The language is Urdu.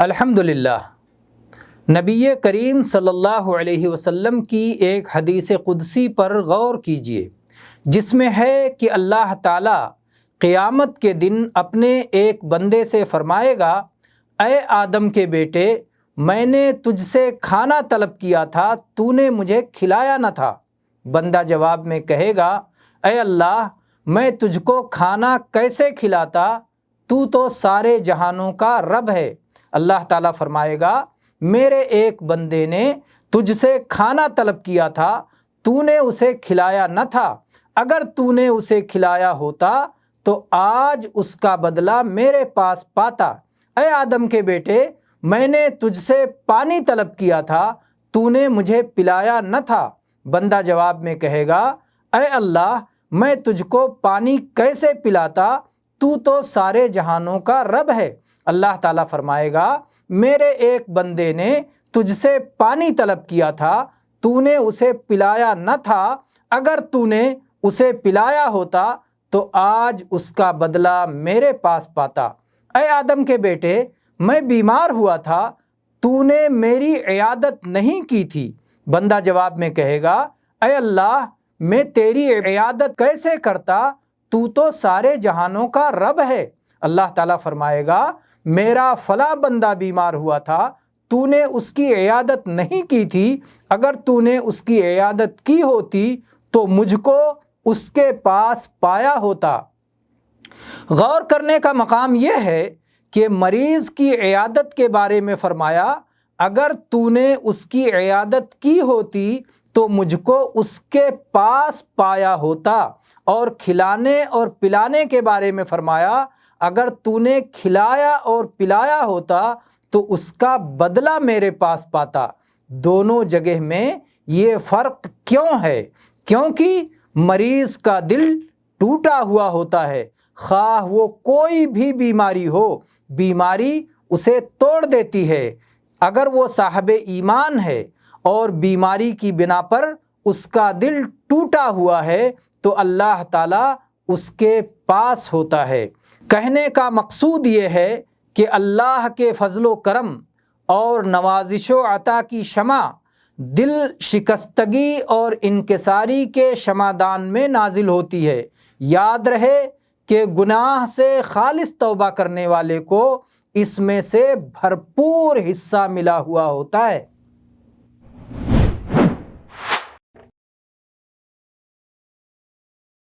الحمدللہ، نبی کریم صلی اللہ علیہ وسلم کی ایک حدیث قدسی پر غور کیجیے، جس میں ہے کہ اللہ تعالیٰ قیامت کے دن اپنے ایک بندے سے فرمائے گا، اے آدم کے بیٹے، میں نے تجھ سے کھانا طلب کیا تھا، تو نے مجھے کھلایا نہ تھا۔ بندہ جواب میں کہے گا، اے اللہ، میں تجھ کو کھانا کیسے کھلاتا، تو سارے جہانوں کا رب ہے۔ اللہ تعالیٰ فرمائے گا، میرے ایک بندے نے تجھ سے کھانا طلب کیا تھا، تو نے اسے کھلایا نہ تھا۔ اگر تو نے اسے کھلایا ہوتا تو آج اس کا بدلہ میرے پاس پاتا۔ اے آدم کے بیٹے، میں نے تجھ سے پانی طلب کیا تھا، تو نے مجھے پلایا نہ تھا۔ بندہ جواب میں کہے گا، اے اللہ، میں تجھ کو پانی کیسے پلاتا، تو سارے جہانوں کا رب ہے۔ اللہ تعالیٰ فرمائے گا، میرے ایک بندے نے تجھ سے پانی طلب کیا تھا، تو نے اسے پلایا نہ تھا۔ اگر تو نے اسے پلایا ہوتا تو آج اس کا بدلہ میرے پاس پاتا۔ اے آدم کے بیٹے، میں بیمار ہوا تھا، تو نے میری عیادت نہیں کی تھی۔ بندہ جواب میں کہے گا، اے اللہ، میں تیری عیادت کیسے کرتا، تو سارے جہانوں کا رب ہے۔ اللہ تعالیٰ فرمائے گا، میرا فلاں بندہ بیمار ہوا تھا، تو نے اس کی عیادت نہیں کی تھی۔ اگر تو نے اس کی عیادت کی ہوتی تو مجھ کو اس کے پاس پایا ہوتا۔ غور کرنے کا مقام یہ ہے کہ مریض کی عیادت کے بارے میں فرمایا، اگر تو نے اس کی عیادت کی ہوتی تو مجھ کو اس کے پاس پایا ہوتا۔ اور کھلانے اور پلانے کے بارے میں فرمایا، اگر تو نے کھلایا اور پلایا ہوتا تو اس کا بدلہ میرے پاس پاتا۔ دونوں جگہ میں یہ فرق کیوں ہے؟ کیونکہ مریض کا دل ٹوٹا ہوا ہوتا ہے، خواہ وہ کوئی بھی بیماری ہو، بیماری اسے توڑ دیتی ہے۔ اگر وہ صاحب ایمان ہے اور بیماری کی بنا پر اس کا دل ٹوٹا ہوا ہے تو اللہ تعالیٰ اس کے پاس ہوتا ہے۔ کہنے کا مقصود یہ ہے کہ اللہ کے فضل و کرم اور نوازش و عطا کی شمع دل شکستگی اور انکساری کے شمعدان میں نازل ہوتی ہے۔ یاد رہے کہ گناہ سے خالص توبہ کرنے والے کو اس میں سے بھرپور حصہ ملا ہوا ہوتا ہے۔